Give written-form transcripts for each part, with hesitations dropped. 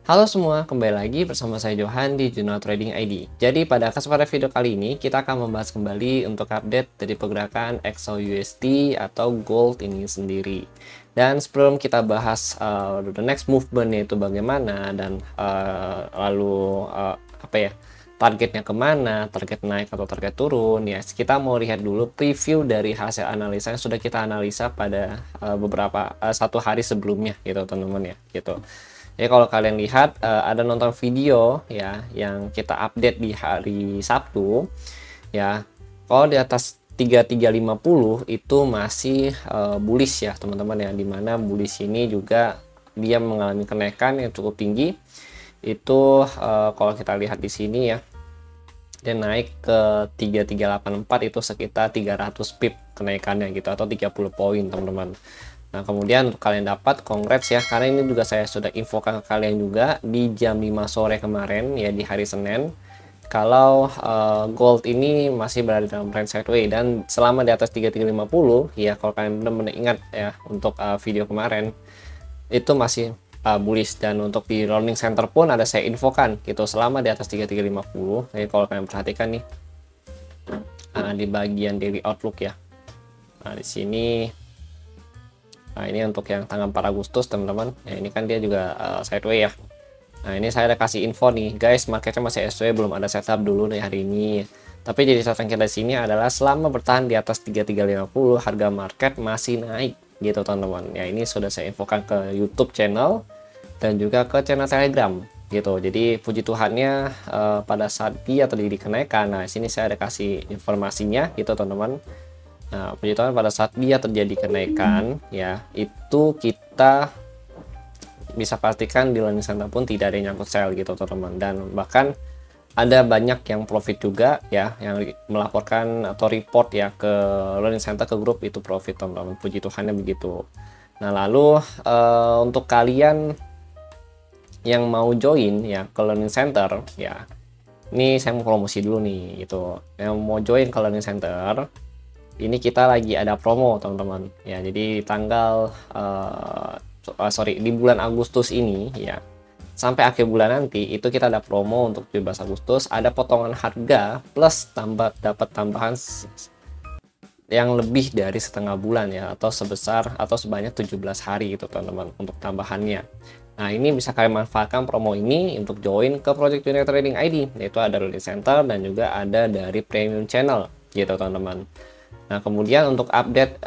Halo semua, kembali lagi bersama saya Johan di Jurnal Trading ID. Jadi pada kesempatan video kali ini kita akan membahas kembali untuk update dari pergerakan XAUUSD atau gold ini sendiri. Dan sebelum kita bahas the next movement itu bagaimana dan apa ya, targetnya kemana, target naik atau target turun, ya kita mau lihat dulu preview dari hasil analisa yang sudah kita analisa pada satu hari sebelumnya gitu teman-teman ya gitu. Jadi kalau kalian lihat ada nonton video ya yang kita update di hari Sabtu ya. Kalau di atas 3350 itu masih bullish ya teman-teman ya, dimana bullish ini juga dia mengalami kenaikan yang cukup tinggi. Itu kalau kita lihat di sini ya, dia naik ke 3384 itu sekitar 300 pip kenaikannya gitu, atau 30 poin teman-teman. Nah kemudian untuk kalian dapat congrats ya, karena ini juga saya sudah infokan ke kalian juga di jam 5 sore kemarin ya, di hari Senin, kalau gold ini masih berada dalam trend sideways dan selama di atas 3350 ya, kalau kalian benar-benar ingat ya untuk video kemarin itu masih bullish. Dan untuk di rolling center pun ada saya infokan gitu selama di atas 3350. Jadi kalau kalian perhatikan nih di bagian daily outlook ya, nah di sini. Nah ini untuk yang tanggal 4 Agustus teman-teman ya, ini kan dia juga sideways ya. Nah ini saya ada kasih info nih guys, marketnya masih SW, belum ada setup dulu nih hari ini. Tapi jadi catatan kita di sini adalah selama bertahan di atas 3350 harga market masih naik gitu teman-teman ya. Ini sudah saya infokan ke YouTube channel dan juga ke channel Telegram gitu. Jadi puji Tuhannya pada saat dia terjadi kenaikan, nah sini saya ada kasih informasinya gitu teman-teman. Nah, puji Tuhan pada saat dia terjadi kenaikan ya, itu kita bisa pastikan di learning center pun tidak ada yang nyangkut sell gitu teman-teman. Dan bahkan ada banyak yang profit juga ya, yang melaporkan atau report ya ke learning center, ke grup itu profit teman-teman. Puji Tuhannya begitu. Nah lalu untuk kalian yang mau join ya ke learning center ya, ini saya mau promosi dulu nih gitu. Yang mau join ke learning center, ini kita lagi ada promo teman-teman ya. Jadi tanggal di bulan Agustus ini ya, sampai akhir bulan nanti itu kita ada promo untuk 17 Agustus, ada potongan harga plus dapat tambahan yang lebih dari setengah bulan ya, atau sebanyak 17 hari itu teman-teman untuk tambahannya. Nah ini bisa kalian manfaatkan promo ini untuk join ke Project Junior Trading ID, yaitu ada learning center dan juga ada dari premium channel gitu teman-teman. Nah kemudian untuk update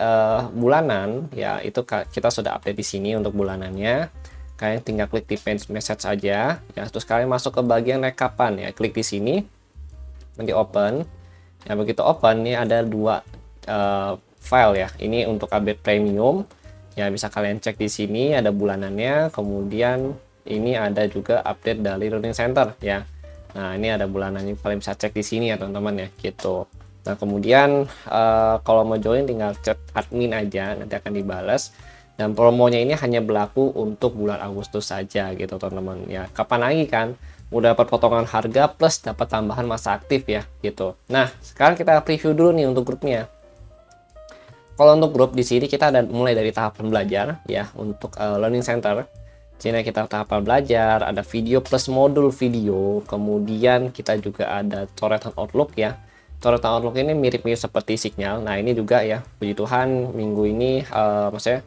bulanan ya, itu kita sudah update di sini untuk bulanannya. Kalian tinggal klik di page message aja ya, terus kalian masuk ke bagian rekapan ya, klik di sini, nanti open ya. Begitu open ini ada dua file ya, ini untuk update premium ya, bisa kalian cek di sini ada bulanannya. Kemudian ini ada juga update dari learning center ya. Nah ini ada bulanannya, kalian bisa cek di sini ya teman-teman ya gitu. Nah kemudian kalau mau join tinggal chat admin aja, nanti akan dibalas. Dan promonya ini hanya berlaku untuk bulan Agustus saja gitu teman-teman ya. Kapan lagi kan udah dapat potongan harga plus dapat tambahan masa aktif ya gitu. Nah sekarang kita preview dulu nih untuk grupnya. Kalau untuk grup di sini kita ada mulai dari tahapan belajar ya, untuk learning center. Sini kita tahapan belajar, ada video plus modul video. Kemudian kita juga ada coretan outlook ya. Coretan outlook ini mirip-mirip seperti signal. Nah ini juga ya, puji Tuhan minggu ini maksudnya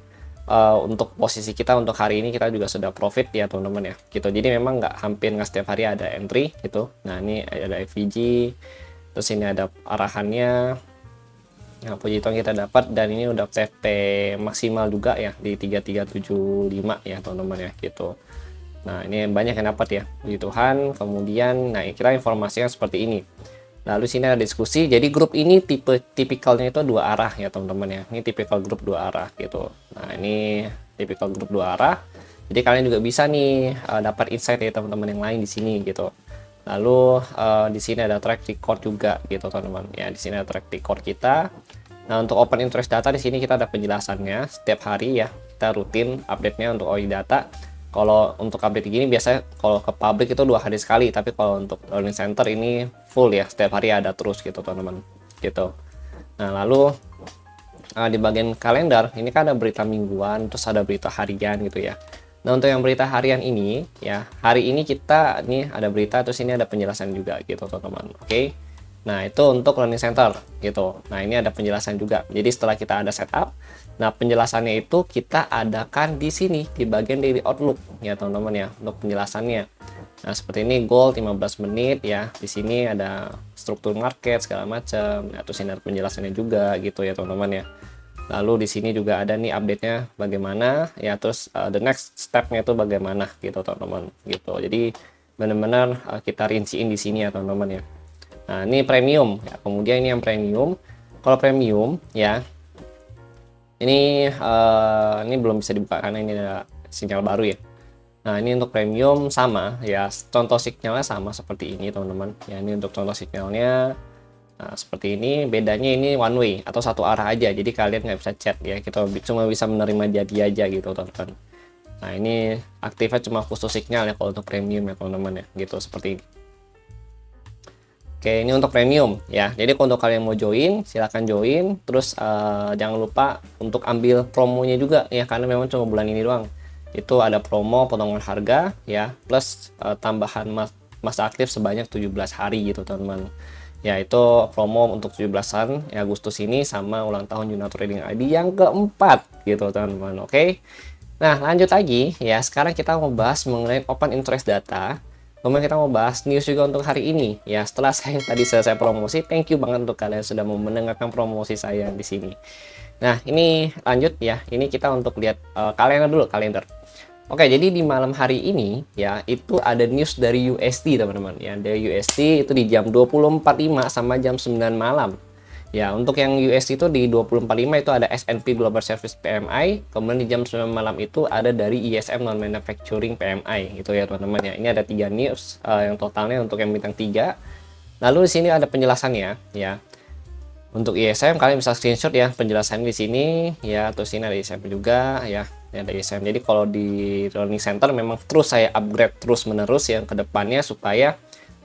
untuk posisi kita untuk hari ini kita juga sudah profit ya teman-teman ya gitu. Jadi memang hampir nggak setiap hari ada entry gitu. Nah ini ada FVG, terus ini ada arahannya. Nah puji Tuhan kita dapat, dan ini udah TP maksimal juga ya di 3375 ya teman-teman ya gitu. Nah ini banyak yang dapat ya, puji Tuhan. Kemudian nah kita informasinya seperti ini. Lalu sini ada diskusi. Jadi grup ini tipikalnya itu dua arah ya teman-teman ya. Ini tipikal grup dua arah gitu. Nah ini tipikal grup dua arah. Jadi kalian juga bisa nih dapat insight dari teman-teman yang lain di sini gitu. Lalu di sini ada track record juga gitu teman-teman ya. Di sini ada track record kita. Nah untuk open interest data di sini kita ada penjelasannya setiap hari ya. Kita rutin update-nya untuk OI data. Kalau untuk update gini biasanya kalau ke publik itu 2 hari sekali, tapi kalau untuk learning center ini full ya, setiap hari ada terus gitu teman-teman gitu. Nah lalu di bagian kalender ini kan ada berita mingguan, terus ada berita harian gitu ya. Nah, untuk yang berita harian ini ya, hari ini kita nih ada berita, terus ini ada penjelasan juga gitu teman-teman. Oke. Nah, itu untuk learning center gitu. Nah, ini ada penjelasan juga. Jadi setelah kita ada setup, nah penjelasannya itu kita adakan di sini di bagian daily outlook ya teman-teman ya, untuk penjelasannya. Nah, seperti ini gold 15 menit ya. Di sini ada struktur market segala macam. Nah, terus ini ada penjelasannya juga gitu ya teman-teman ya. Lalu di sini juga ada nih update-nya bagaimana ya, terus the next step-nya itu bagaimana gitu teman-teman gitu. Jadi benar-benar kita rinciin di sini ya teman-teman ya. Nah, ini premium ya. Kemudian ini yang premium. Kalau premium ya, ini belum bisa dibuka karena ini ada sinyal baru ya. Nah, ini untuk premium sama ya, contoh sinyalnya sama seperti ini teman-teman ya. Ini untuk contoh sinyalnya. Nah, seperti ini, bedanya ini one way atau satu arah aja, jadi kalian nggak bisa chat ya, kita cuma bisa menerima jadi aja gitu teman-teman. Nah, ini aktifnya cuma khusus signal ya kalau untuk premium ya teman-teman ya, gitu seperti ini. Oke, ini untuk premium ya, jadi kalau untuk kalian mau join silahkan join, terus jangan lupa untuk ambil promonya juga ya, karena memang cuma bulan ini doang. Itu ada promo potongan harga ya, plus tambahan masa aktif sebanyak 17 hari gitu teman-teman. Ya, itu promo untuk 17-an ya Agustus ini, sama ulang tahun Junato Trading ID yang keempat gitu teman-teman. Oke. Nah, lanjut lagi ya. Sekarang kita mau bahas mengenai open interest data. Kemudian kita mau bahas news juga untuk hari ini ya. Setelah saya tadi selesai promosi, thank you banget untuk kalian sudah mau mendengarkan promosi saya di sini. Nah, ini lanjut ya. Ini kita untuk lihat kalender dulu, kalender. Oke, jadi di malam hari ini ya, itu ada news dari USD teman-teman ya. Dari USD itu di jam 20.45 sama jam 9 malam. Ya, untuk yang USD itu di 20.45 itu ada S&P Global Service PMI, kemudian di jam 9 malam itu ada dari ISM Non Manufacturing PMI gitu ya teman-teman ya. Ini ada 3 news yang totalnya untuk yang bintang 3. Lalu di sini ada penjelasannya ya. Untuk ISM kalian bisa screenshot ya penjelasannya di sini ya, terus ini ada ISM juga ya. Ada ISM. Jadi kalau di learning center memang terus saya upgrade terus menerus yang ke depannya supaya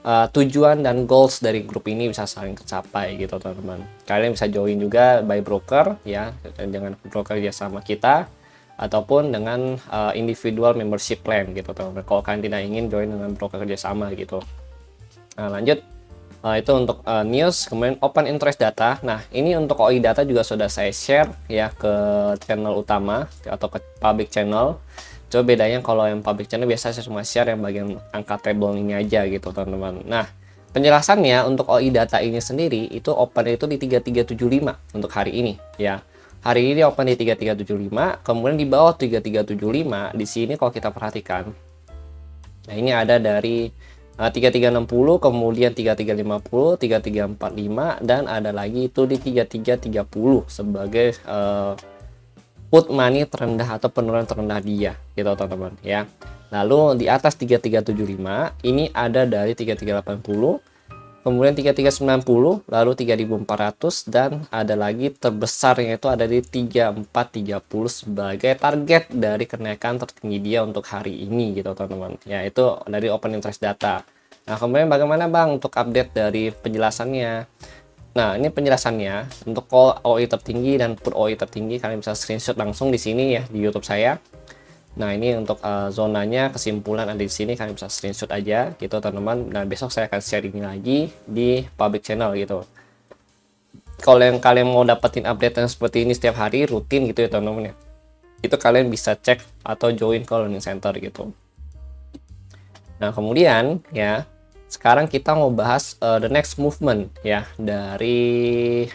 tujuan dan goals dari grup ini bisa saling tercapai gitu teman-teman. Kalian bisa join juga by broker ya, dengan broker kerja sama kita ataupun dengan individual membership plan gitu teman-teman. Kalau kalian tidak ingin join dengan broker kerjasama gitu. Nah, lanjut. Itu untuk news, kemudian open interest data. Nah, ini untuk OI data juga sudah saya share ya ke channel utama atau ke public channel. Coba bedanya kalau yang public channel biasa saya cuma share yang bagian angka table ini aja gitu teman-teman. Nah, penjelasannya untuk OI data ini sendiri itu open itu di 3375 untuk hari ini ya. Hari ini open di 3375, kemudian di bawah 3375 di sini kalau kita perhatikan. Nah, ini ada dari 3360, kemudian 3350, 3345, dan ada lagi itu di 3330 sebagai put money terendah atau penurunan terendah dia gitu teman-teman ya. Lalu di atas 3375 ini ada dari 3380, kemudian 3390, lalu 3400, dan ada lagi terbesarnya itu ada di 3430 sebagai target dari kenaikan tertinggi dia untuk hari ini gitu teman-teman ya. Itu dari open interest data. Nah, kemudian bagaimana Bang untuk update dari penjelasannya? Nah, ini penjelasannya untuk call OI tertinggi dan put OI tertinggi kalian bisa screenshot langsung di sini ya di YouTube saya. Nah, ini untuk zonanya kesimpulan ada di sini, kalian bisa screenshot aja gitu teman-teman. Nah, besok saya akan share ini lagi di public channel gitu. Kalau yang kalian mau dapetin update yang seperti ini setiap hari rutin gitu ya teman-teman ya, itu kalian bisa cek atau join ke learning center gitu. Nah, kemudian ya, sekarang kita mau bahas the next movement ya dari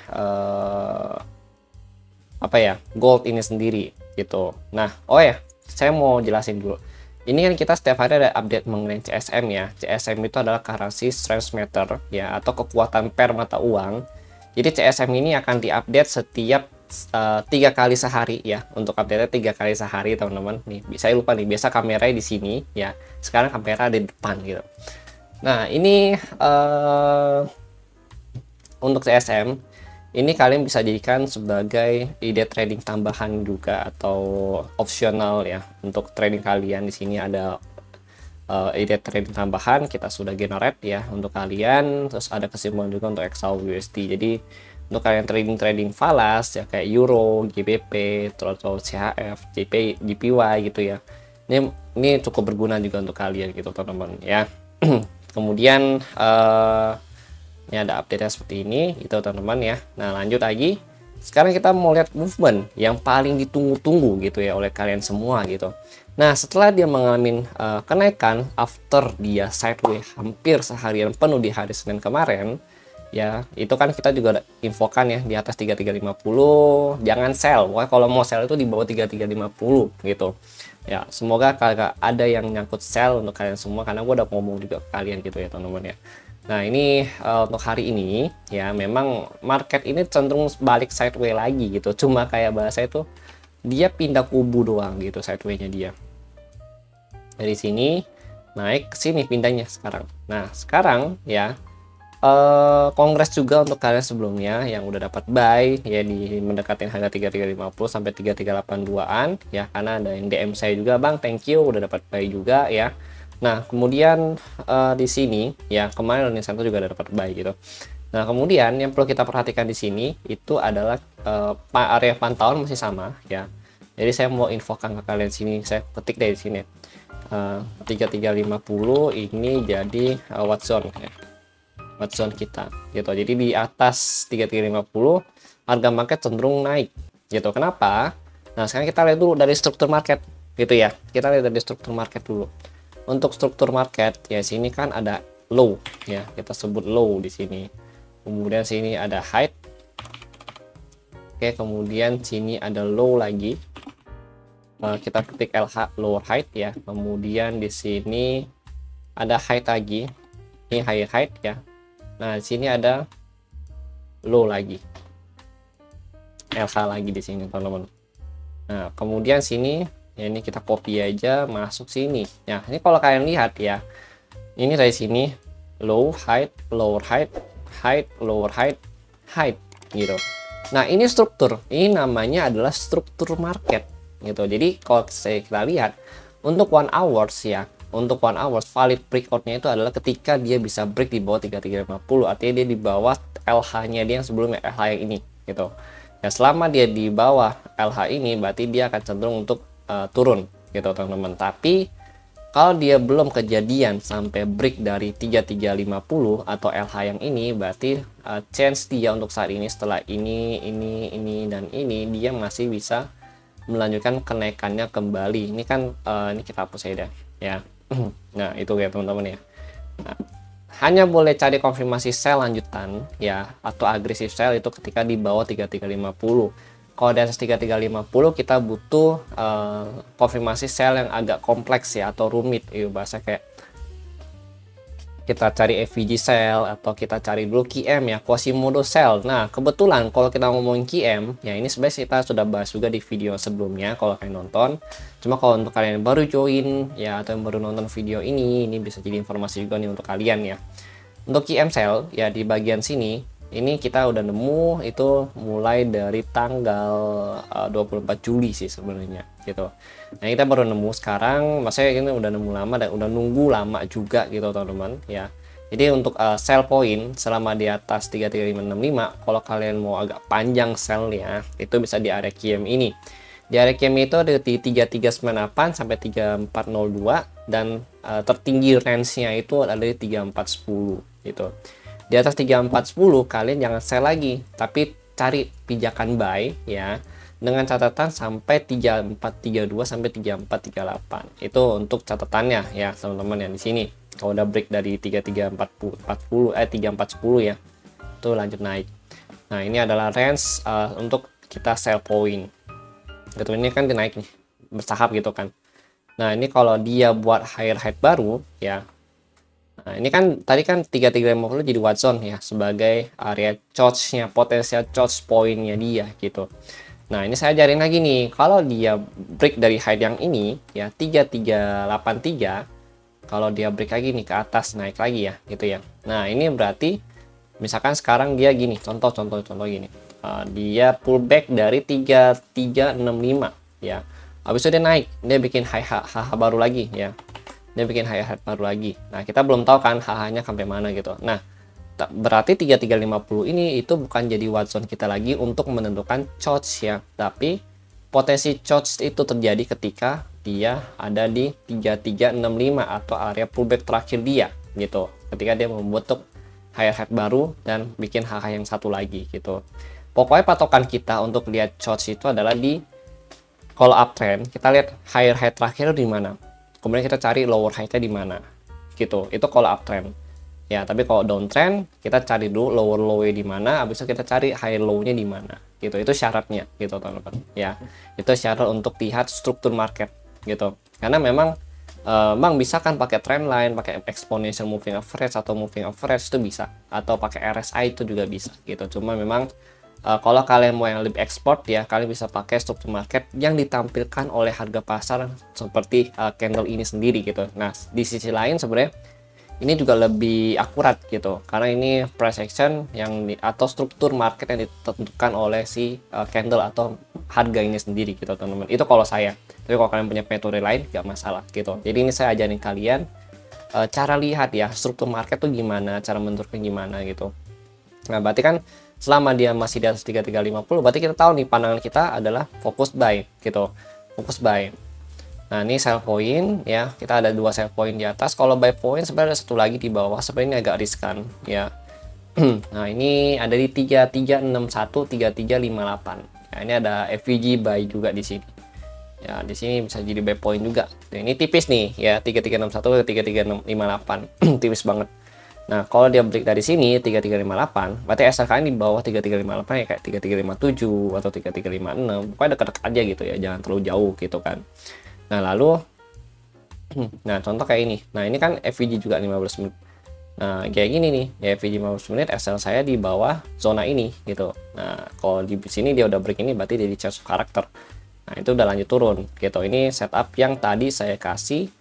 apa ya, gold ini sendiri gitu. Nah, oh ya, saya mau jelasin dulu. Ini kan kita setiap hari ada update mengenai CSM ya. CSM itu adalah currency strength meter ya, atau kekuatan per mata uang. Jadi CSM ini akan diupdate setiap 3 kali sehari ya. Untuk update-nya 3 kali sehari teman-teman. Nih, saya lupa nih, biasa kameranya di sini ya. Sekarang kamera ada di depan gitu. Nah, ini untuk CSM ini kalian bisa jadikan sebagai ide trading tambahan juga atau opsional ya untuk trading kalian. Di sini ada ide trading tambahan kita sudah generate ya untuk kalian. Terus ada kesimpulan juga untuk XAU USD. Jadi untuk kalian trading falas ya kayak Euro, GBP, terus CHF, JPY gitu ya. Ini ini cukup berguna juga untuk kalian gitu teman-teman ya. Kemudian ini ada update seperti ini itu teman-teman ya. Nah lanjut lagi, sekarang kita mau lihat movement yang paling ditunggu-tunggu gitu ya oleh kalian semua gitu. Nah setelah dia mengalami kenaikan after dia sideways hampir seharian penuh di hari Senin kemarin ya, itu kan kita juga infokan ya di atas 3350 jangan sell. Pokoknya kalau mau sell itu di bawah 3350 gitu ya. Semoga kagak ada yang nyangkut sell untuk kalian semua, karena gue udah ngomong juga ke kalian gitu ya teman-teman ya. Nah ini untuk hari ini ya, memang market ini cenderung balik sideways lagi gitu, cuma kayak bahasa itu dia pindah kubu doang gitu sideways-nya dia. Dari sini naik ke sini pindahnya sekarang. Nah sekarang ya, kongres juga untuk kalian sebelumnya yang udah dapat buy ya di mendekatin harga 3350 sampai 3382-an ya, karena ada yang DM saya juga, Bang thank you udah dapat buy juga ya. Nah kemudian di sini ya, kemarin Learning Center juga ada dapat buy gitu. Nah kemudian yang perlu kita perhatikan di sini itu adalah area pantauan masih sama ya. Jadi saya mau infokan ke kalian sini, saya ketik dari sini 3350 ini jadi what zone ya, what zone kita gitu. Jadi di atas 3350 harga market cenderung naik gitu. Kenapa? Nah sekarang kita lihat dulu dari struktur market gitu ya. Kita lihat dari struktur market dulu. Untuk struktur market ya, sini kan ada low ya, kita sebut low di sini. Kemudian sini ada high. Oke, kemudian sini ada low lagi. Kita ketik LH lower height ya. Kemudian di sini ada height lagi. Ini high height ya. Nah, di sini ada low lagi. LH lagi di sini, teman-teman. Nah, kemudian sini ya, ini kita copy aja masuk sini. Nah, ini kalau kalian lihat ya. Ini dari sini low, height, lower height, height, lower height, height gitu. Nah, ini struktur. Ini namanya adalah struktur market gitu. Jadi kalau kita lihat untuk 1 hours ya, untuk 1 hours valid breakoutnya itu adalah ketika dia bisa break di bawah 3350, artinya dia di bawah LH-nya dia yang sebelumnya, LH yang ini gitu. Ya selama dia di bawah LH ini berarti dia akan cenderung untuk turun gitu teman-teman. Tapi kalau dia belum kejadian sampai break dari 3350 atau LH yang ini, berarti chance dia untuk saat ini setelah ini dan ini dia masih bisa melanjutkan kenaikannya kembali. Ini kan ini kita hapus aja ya. Nah itu ya teman-teman ya. Nah, hanya boleh cari konfirmasi sell lanjutan ya, atau agresif sell itu ketika di bawah 3350. Kalau di atas 3350 kita butuh konfirmasi sell yang agak kompleks ya, atau rumit itu bahasa, kayak kita cari FVG sell atau kita cari dulu QM ya, Quasimodo sell. Nah kebetulan kalau kita ngomongin QM ya, ini sebenarnya kita sudah bahas juga di video sebelumnya kalau kalian nonton. Cuma kalau untuk kalian yang baru join ya, atau yang baru nonton video ini bisa jadi informasi juga nih untuk kalian ya. Untuk QM sell ya, di bagian sini ini kita udah nemu itu mulai dari tanggal 24 Juli sih sebenarnya gitu. Nah kita baru nemu sekarang, maksudnya ini udah nemu lama dan udah nunggu lama juga gitu teman-teman ya. Jadi untuk sell point selama di atas 33565, kalau kalian mau agak panjang sellnya itu bisa di area QM ini. Di area QM itu ada di 3398 sampai 3402, dan tertinggi range-nya itu ada di 3410 gitu. Di atas 3410 kalian jangan sell lagi, tapi cari pijakan buy ya, dengan catatan sampai 3432 sampai 3438. Itu untuk catatannya ya teman-teman yang di sini. Kalau udah break dari 3410 ya, itu lanjut naik. Nah, ini adalah range untuk kita sell point. Gitu, ini kan dinaik nih, bertahap gitu kan. Nah, ini kalau dia buat higher height baru ya. Nah, ini kan tadi kan 3350 jadi what zone ya, sebagai area choice-nya, potensial choice point-nya dia gitu. Nah, ini saya ajarin lagi nih, kalau dia break dari high yang ini ya 3383, kalau dia break lagi nih ke atas naik lagi ya gitu ya. Nah, ini berarti misalkan sekarang dia gini, contoh gini. Dia pullback dari 3365 ya. Habis itu dia naik, dia bikin high baru lagi ya. Dia bikin high baru lagi. Nah, kita belum tahu kan HH-nya sampai mana gitu. Nah, berarti 3350 ini itu bukan jadi what zone kita lagi untuk menentukan choice ya, tapi potensi choice itu terjadi ketika dia ada di 3365 atau area pullback terakhir dia gitu, ketika dia membentuk higher high baru dan bikin high yang satu lagi gitu. Pokoknya patokan kita untuk lihat short itu adalah di kalau uptrend kita lihat higher high terakhir di mana, kemudian kita cari lower high-nya di mana gitu. Itu kalau uptrend ya. Tapi kalau downtrend kita cari dulu lower low-nya di mana, habis itu kita cari high low-nya di mana gitu. Itu syaratnya gitu teman-teman ya. Itu syarat untuk lihat struktur market gitu. Karena memang Bang bisa kan pakai trendline, pakai exponential moving average atau moving average itu bisa, atau pakai RSI itu juga bisa gitu. Cuma memang kalau kalian mau yang lebih ekspor ya, kalian bisa pakai struktur market yang ditampilkan oleh harga pasar seperti candle ini sendiri gitu. Nah, di sisi lain sebenarnya ini juga lebih akurat gitu, karena ini price action yang atau struktur market yang ditentukan oleh si candle atau harga ini sendiri gitu teman-teman. Itu kalau saya. Tapi kalau kalian punya metode lain nggak masalah gitu. Jadi ini saya ajarin kalian cara lihat ya struktur market tuh gimana, cara menentukan gimana gitu. Nah, berarti kan selama dia masih di atas 3350, berarti kita tahu nih pandangan kita adalah fokus buy gitu. Fokus buy. Nah, ini sell point ya. Kita ada 2 sell point di atas. Kalau buy point sebenarnya ada satu lagi di bawah. Sebenarnya ini agak riskan ya. Nah, ini ada di 3361, 3358. Ya, ini ada FVG buy juga di sini. Ya, di sini bisa jadi buy point juga. Nah, ini tipis nih ya, 3361 ke 3358. Tipis banget. Nah, kalau dia break dari sini 3358, berarti SLK di bawah 3358 ya, kayak 3357 atau 3356. Pokoknya dekat-dekat aja gitu ya, jangan terlalu jauh gitu kan. Nah, lalu nah, contoh kayak ini. Nah, ini kan FVG juga 15 menit. Nah, kayak gini nih, ya FVG 15 menit SL saya di bawah zona ini gitu. Nah, kalau di sini dia udah break ini berarti dia di change of character. Nah, itu udah lanjut turun gitu. Ini setup yang tadi saya kasih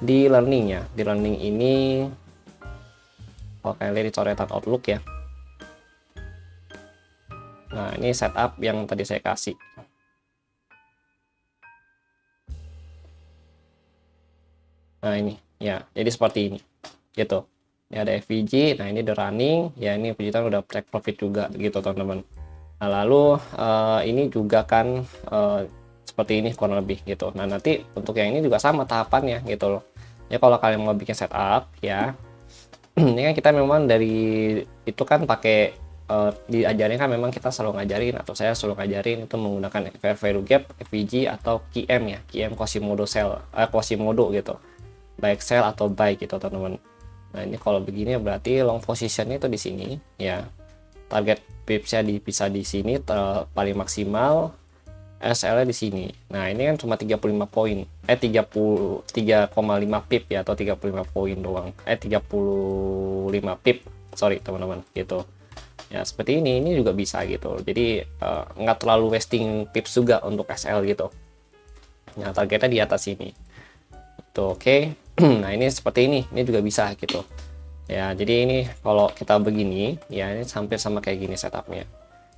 di learning ya. Di learning ini kalian lihat di coretan outlook ya. Nah, ini setup yang tadi saya kasih. Nah, ini ya, jadi seperti ini gitu. Ini ada FVG. Nah, ini the running ya, ini puji Tuhan udah take profit juga gitu teman-teman. Nah, lalu ini juga kan seperti ini kurang lebih gitu. Nah, nanti untuk yang ini juga sama tahapannya gitu loh ya. Kalau kalian mau bikin setup ya, ini kan kita memang dari itu kan pakai diajarin kan, memang kita selalu ngajarin atau saya selalu ngajarin itu menggunakan fair value gap, FVG atau QM ya, QM Quasimodo sell, Quasimodo gitu, baik sell atau buy gitu teman-teman. Nah, ini kalau begini berarti long positionnya itu di sini ya, target pipsnya bisa di sini paling maksimal, SL-nya di sini. Nah, ini kan cuma 35 poin. 33,5 pip ya, atau 35 poin doang. 35 pip. Sorry, teman-teman, gitu. Ya, seperti ini juga bisa gitu. Jadi nggak terlalu wasting pips juga untuk SL gitu. Nah, targetnya di atas ini. Itu oke. Nah, ini seperti ini juga bisa gitu. Ya, jadi ini kalau kita begini, ya ini hampir sama kayak gini setupnya.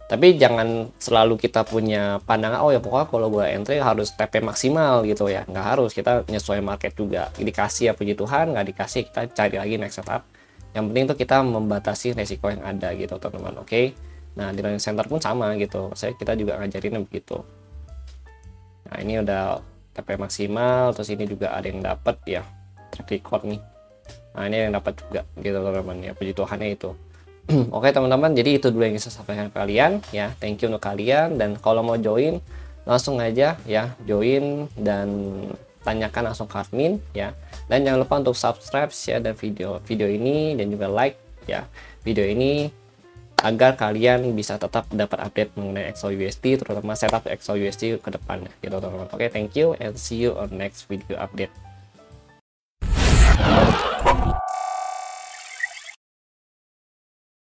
Tapi jangan selalu kita punya pandangan, oh ya pokoknya kalau gue entry harus TP maksimal gitu ya. Nggak harus, kita nyesuai market juga. Dikasih ya puji Tuhan, nggak dikasih kita cari lagi next setup. Yang penting tuh kita membatasi resiko yang ada gitu teman-teman, oke? Nah, di learning center pun sama gitu. Kita juga ngajarinnya begitu. Nah, ini udah TP maksimal, terus ini juga ada yang dapat ya, track record nih. Nah, ini yang dapat juga gitu teman-teman ya, puji Tuhannya itu. Oke teman-teman, jadi itu dulu yang bisa saya sampaikan ke kalian ya. Thank you untuk kalian, dan kalau mau join langsung aja ya, join dan tanyakan langsung ke admin ya. Dan jangan lupa untuk subscribe, share dan video ini, dan juga like ya video ini, agar kalian bisa tetap dapat update mengenai XAUUSD, terutama setup XAUUSD ke depannya gitu teman-teman. Oke, thank you and see you on next video update.